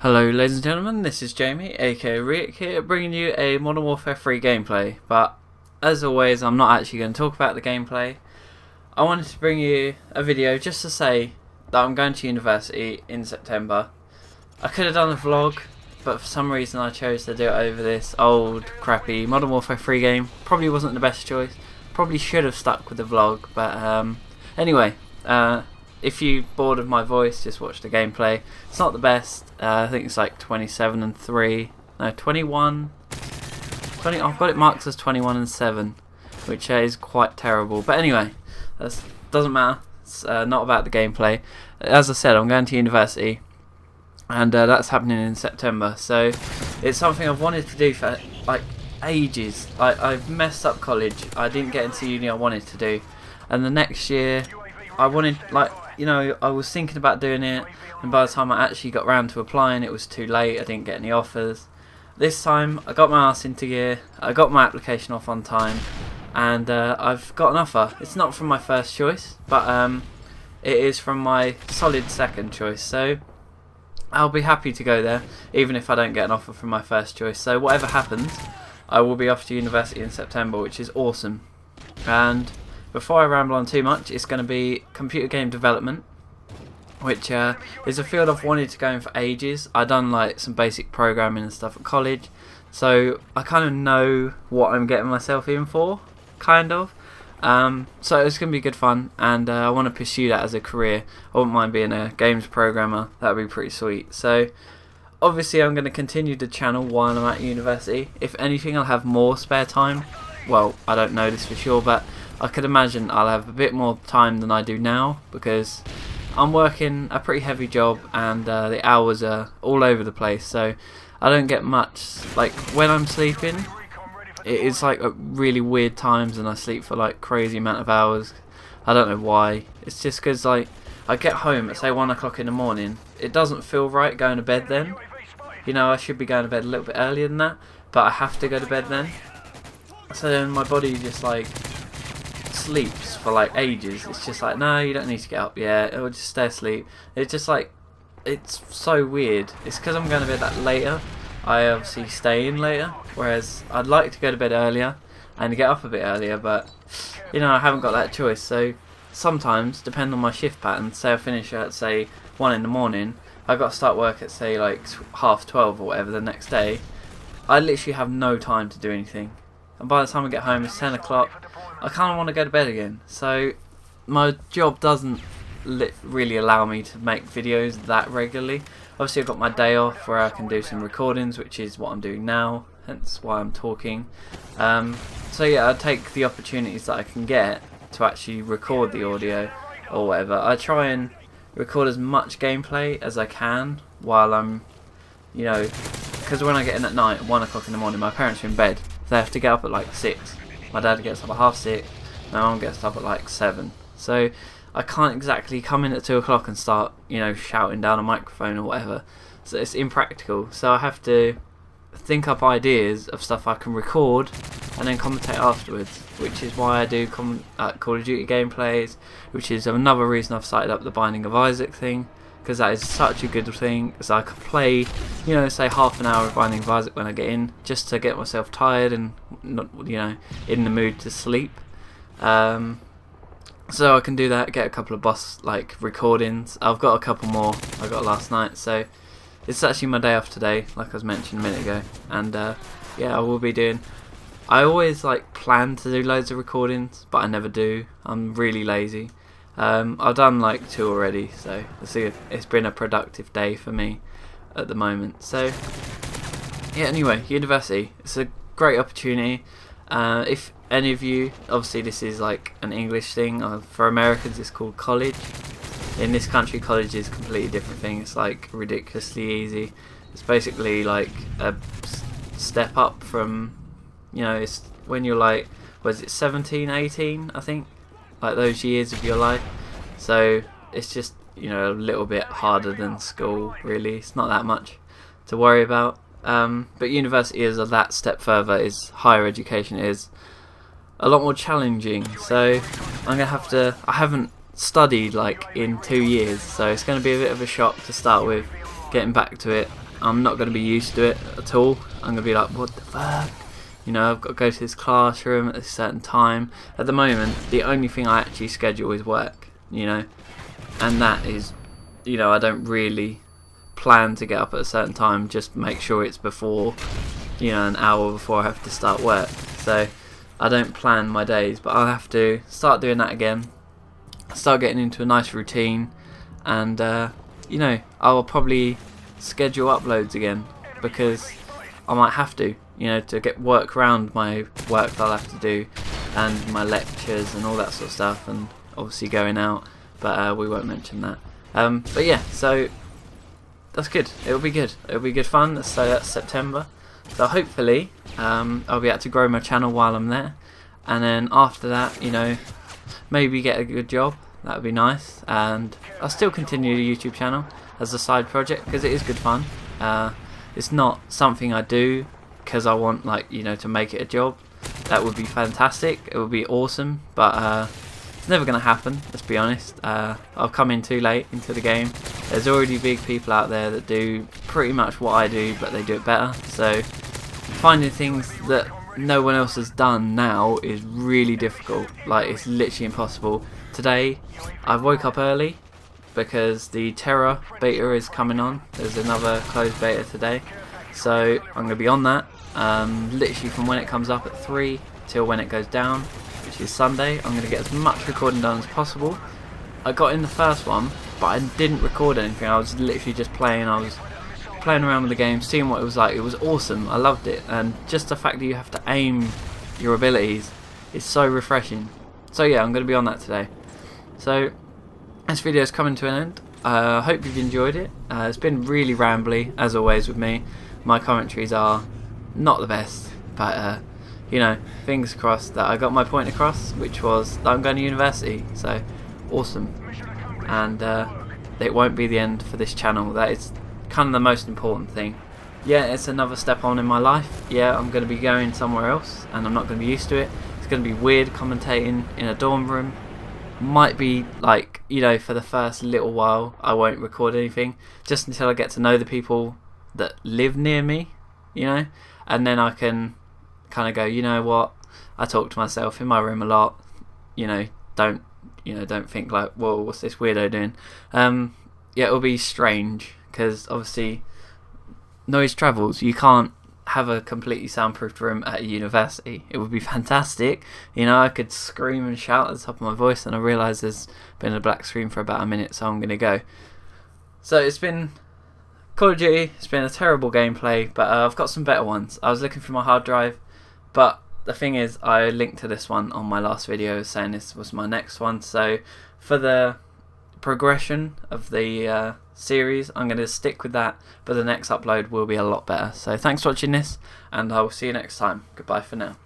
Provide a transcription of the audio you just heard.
Hello ladies and gentlemen, this is Jamie aka Rick here, bringing you a Modern Warfare 3 gameplay. But as always, I'm not actually going to talk about the gameplay. I wanted to bring you a video just to say that I'm going to university in September. I could have done a vlog, but for some reason I chose to do it over this old crappy Modern Warfare 3 game. Probably wasn't the best choice, probably should have stuck with the vlog, but anyway, if you're bored of my voice, just watch the gameplay. It's not the best. I think it's like 27 and 3. No, 21. 20. I've got it marked as 21 and 7, which is quite terrible. But anyway, that doesn't matter. It's not about the gameplay. As I said, I'm going to university, and that's happening in September. So it's something I've wanted to do for like ages. I've messed up college. I didn't get into uni I wanted to do, and the next year I wanted, like, you know, I was thinking about doing it, and by the time I actually got round to applying, it was too late. I didn't get any offers. This time I got my ass into gear, I got my application off on time, and I've got an offer. It's not from my first choice, but it is from my solid second choice, so I'll be happy to go there even if I don't get an offer from my first choice. So whatever happens, I will be off to university in September, which is awesome. And before I ramble on too much, it's going to be computer game development, which is a field I've wanted to go in for ages. I've done like some basic programming and stuff at college, so I kind of know what I'm getting myself in for, kind of. So it's going to be good fun, and I want to pursue that as a career. I wouldn't mind being a games programmer. That would be pretty sweet. So obviously I'm going to continue the channel while I'm at university. If anything, I'll have more spare time. Well, I don't know this for sure, but I could imagine I'll have a bit more time than I do now, because I'm working a pretty heavy job, and the hours are all over the place, so I don't get much. Like when I'm sleeping, it is like at really weird times, and I sleep for like crazy amount of hours. I don't know why. It's just because like I get home at say 1 o'clock in the morning. It doesn't feel right going to bed then. You know, I should be going to bed a little bit earlier than that, but I have to go to bed then. So then my body just like sleeps for like ages. It's just like, no, you don't need to get up yet, or just stay asleep. It's just like, it's so weird. It's because I'm going to bed that later, I obviously stay in later, whereas I'd like to go to bed earlier and get up a bit earlier, but you know, I haven't got that choice. So sometimes, depending on my shift pattern, say I finish at say 1 in the morning, I've got to start work at say like 12:30 or whatever the next day. I literally have no time to do anything, and by the time I get home it's 10 o'clock. I kind of want to go to bed again. So my job doesn't really allow me to make videos that regularly. Obviously I've got my day off where I can do some recordings, which is what I'm doing now, hence why I'm talking. So yeah, I take the opportunities that I can get to actually record the audio or whatever. I try and record as much gameplay as I can while I'm, you know, because when I get in at night at 1 o'clock in the morning, my parents are in bed. They have to get up at like 6. My dad gets up at 6:30, my mum gets up at like 7. So I can't exactly come in at 2 o'clock and start, you know, shouting down a microphone or whatever. So it's impractical. So I have to think up ideas of stuff I can record and then commentate afterwards, which is why I do Call of Duty gameplays, which is another reason I've started up the Binding of Isaac thing, because that is such a good thing. So I can play, you know, say half an hour of Binding of Isaac when I get in, just to get myself tired and not, you know, in the mood to sleep. So I can do that, get a couple of boss like recordings. I've got a couple more I got last night, so it's actually my day off today, like I was mentioning a minute ago. And yeah, I will be doing. I always like plan to do loads of recordings, but I never do. I'm really lazy. I've done like 2 already, so it's been a productive day for me at the moment. So yeah, anyway, university, it's a great opportunity. If any of you, obviously this is like an English thing, for Americans it's called college. In this country, college is a completely different thing. It's like ridiculously easy. It's basically like a step up from, you know, it's when you're like, was it 17, 18, I think, like those years of your life. So it's just, you know, a little bit harder than school, really. It's not that much to worry about. But university is that step further, is higher education is a lot more challenging. So I'm gonna have to, I haven't studied like in 2 years, so it's gonna be a bit of a shock to start with, getting back to it. I'm not going to be used to it at all. I'm going to be like, what the fuck? You know, I've got to go to this classroom at a certain time. At the moment, the only thing I actually schedule is work, you know, and that is, you know, I don't really plan to get up at a certain time, just make sure it's before, you know, an hour before I have to start work. So I don't plan my days, but I'll have to start doing that again, start getting into a nice routine, and you know, I'll probably schedule uploads again, because I might have to, you know, to get work around my work that I'll have to do, and my lectures and all that sort of stuff, and obviously going out, but we won't mention that. But yeah, so that's good. It'll be good. It'll be good fun. So that's September. So hopefully I'll be able to grow my channel while I'm there, and then after that, you know, maybe get a good job. That would be nice, and I'll still continue the YouTube channel as a side project because it is good fun. It's not something I do because I want, like, you know, to make it a job. That would be fantastic. It would be awesome, but it's never going to happen. Let's be honest. I'll come in too late into the game. There's already big people out there that do pretty much what I do, but they do it better. So finding things that no one else has done now is really difficult. Like, it's literally impossible. Today I woke up early because the Terra beta is coming on. There's another closed beta today, so I'm going to be on that literally from when it comes up at 3 till when it goes down, which is Sunday. I'm going to get as much recording done as possible. I got in the first one, but I didn't record anything. I was literally just playing. I was playing around with the game, seeing what it was like. It was awesome. I loved it, and just the fact that you have to aim your abilities is so refreshing. So yeah, I'm going to be on that today. So this video is coming to an end. I hope you've enjoyed it. It's been really rambly, as always with me. My commentaries are not the best, but you know, fingers crossed that I got my point across, which was that I'm going to university. So awesome, and it won't be the end for this channel. That is kind of the most important thing. Yeah, it's another step on in my life. Yeah, I'm going to be going somewhere else, and I'm not going to be used to it. It's going to be weird commentating in a dorm room. Might be like, you know, for the first little while I won't record anything, just until I get to know the people that live near me, you know, and then I can kind of go, you know what, I talk to myself in my room a lot, you know, don't think like, whoa, what's this weirdo doing? Yeah, it'll be strange because obviously noise travels. You can't have a completely soundproofed room at a university. It would be fantastic, you know. I could scream and shout at the top of my voice, and I realise there's been a black screen for about a minute, so I'm gonna go. So it's been Call of Duty. It's been a terrible gameplay, but I've got some better ones. I was looking through my hard drive, but the thing is, I linked to this one on my last video saying this was my next one. So for the progression of the series, I'm going to stick with that, but the next upload will be a lot better. So thanks for watching this, and I will see you next time. Goodbye for now.